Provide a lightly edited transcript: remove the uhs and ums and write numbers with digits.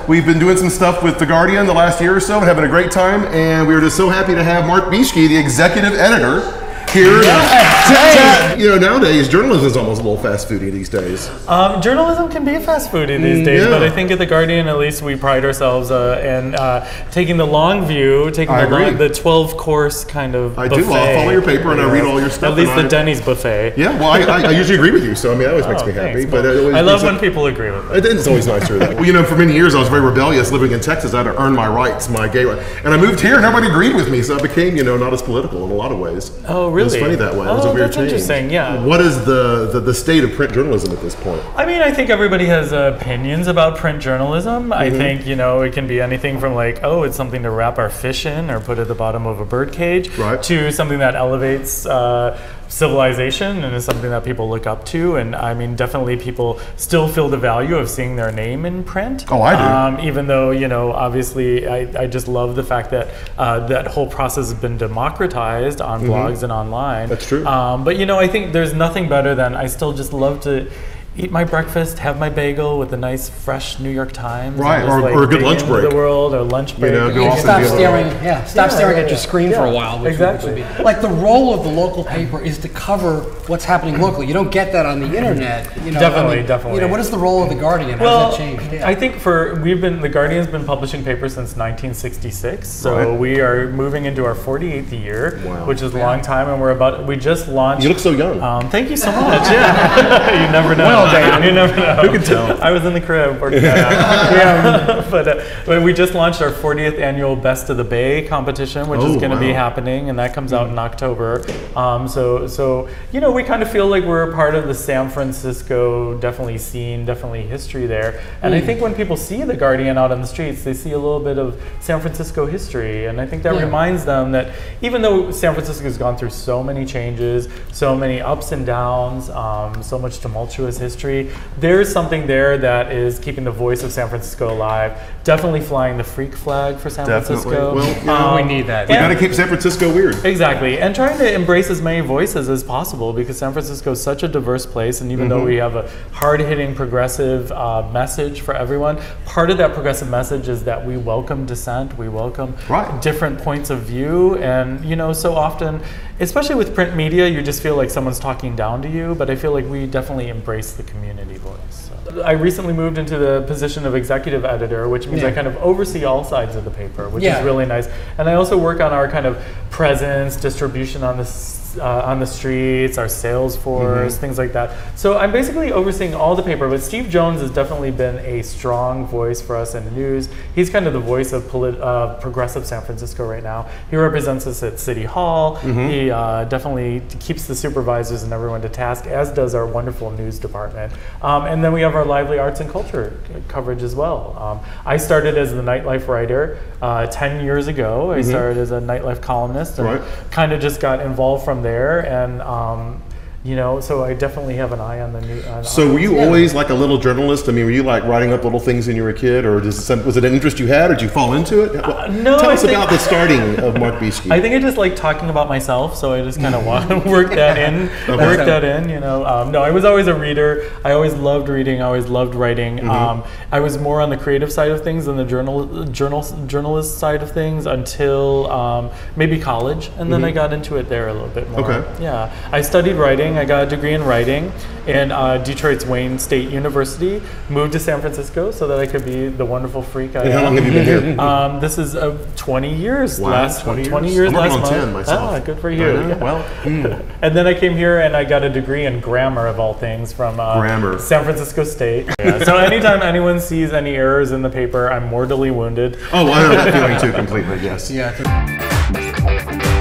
We've been doing some stuff with The Guardian the last year or so and having a great time, and we were just so happy to have Marke Bieschke, the executive editor, here. You know, nowadays journalism is almost a little fast foody these days. Journalism can be fast foody these days, but I think at The Guardian, at least, we pride ourselves in taking the long view, taking the 12-course kind of buffet. I do. Well, I follow your paper and I read all your stuff. At least the Denny's buffet. Yeah, well, I usually agree with you, so I mean, that always makes me happy. But I love when people agree with me. It's always nice to hear that. Well, you know, for many years I was very rebellious living in Texas. I had to earn my rights, my gay rights. And I moved here and everybody agreed with me, so I became, you know, not as political in a lot of ways. Oh, really? It's funny that way. Oh, that's interesting, yeah. What is the state of print journalism at this point? I mean, I think everybody has opinions about print journalism. I think, you know, it can be anything from like, oh, it's something to wrap our fish in or put at the bottom of a bird cage, to something that elevates civilization and is something that people look up to. And I mean, definitely people still feel the value of seeing their name in print. Oh, I do. Even though, you know, obviously I just love the fact that that whole process has been democratized on blogs and online. That's true. But, you know, I think there's nothing better than, I still just love to eat my breakfast, have my bagel with a nice fresh New York Times. Right, or a good lunch break. The world, or lunch break. You know, stop staring at your screen for a while. Exactly. Like the role of the local paper is to cover what's happening locally. You don't get that on the internet. You know, Definitely. You know, what is the role of the Guardian? How does that change? I think the Guardian's been publishing papers since 1966. So we are moving into our 48th year, which is a long time, and we just launched. You look so young. Thank you so much. Yeah. You never know. You never know. Who can tell? I was in the crib working out. But we just launched our 40th annual Best of the Bay competition, which is going to be happening, and that comes out in October. So you know, we kind of feel like we're a part of the San Francisco scene, definitely history there. And I think when people see the Guardian out on the streets, they see a little bit of San Francisco history, and I think that reminds them that even though San Francisco has gone through so many changes, so many ups and downs, so much tumultuous history, there's something there that is keeping the voice of San Francisco alive. Definitely flying the freak flag for San Francisco. Well, you know, we need that. We got to keep San Francisco weird. Exactly, and trying to embrace as many voices as possible, because San Francisco is such a diverse place, and even though we have a hard-hitting progressive message for everyone, part of that progressive message is that we welcome dissent, we welcome different points of view, and you know, so often, especially with print media, you just feel like someone's talking down to you, but I feel like we definitely embrace the community voice. So. I recently moved into the position of executive editor, which means I kind of oversee all sides of the paper, which is really nice. And I also work on our kind of presence, distribution on the streets, our sales force, things like that. So I'm basically overseeing all the paper, but Steve Jones has definitely been a strong voice for us in the news. He's kind of the voice of progressive San Francisco right now. He represents us at City Hall. He definitely keeps the supervisors and everyone to task, as does our wonderful news department. And then we have our lively arts and culture coverage as well. I started as the nightlife writer 10 years ago. I started as a nightlife columnist and kind of just got involved from there, and you know, so I definitely have an eye on the news. So were you always like a little journalist? I mean, were you like writing up little things when you were a kid, or was it an interest you had, or did you fall into it? No. Tell us about the starting of Marke Bieschke. I think I just like talking about myself, so I just kind of want to work that in. You know. No, I was always a reader. I always loved reading. I always loved writing. I was more on the creative side of things than the journalist side of things until maybe college, and then I got into it there a little bit more. Yeah, I studied writing. I got a degree in writing in Detroit's Wayne State University. Moved to San Francisco so that I could be the wonderful freak I am. How long have you been here? This is 20 years. Wow, 20 years last month. 10 myself. Good for you. Yeah. Well, and then I came here and I got a degree in grammar, of all things, from San Francisco State. So anytime anyone sees any errors in the paper, I'm mortally wounded. Oh, I know that feeling too completely. Yes. Yeah.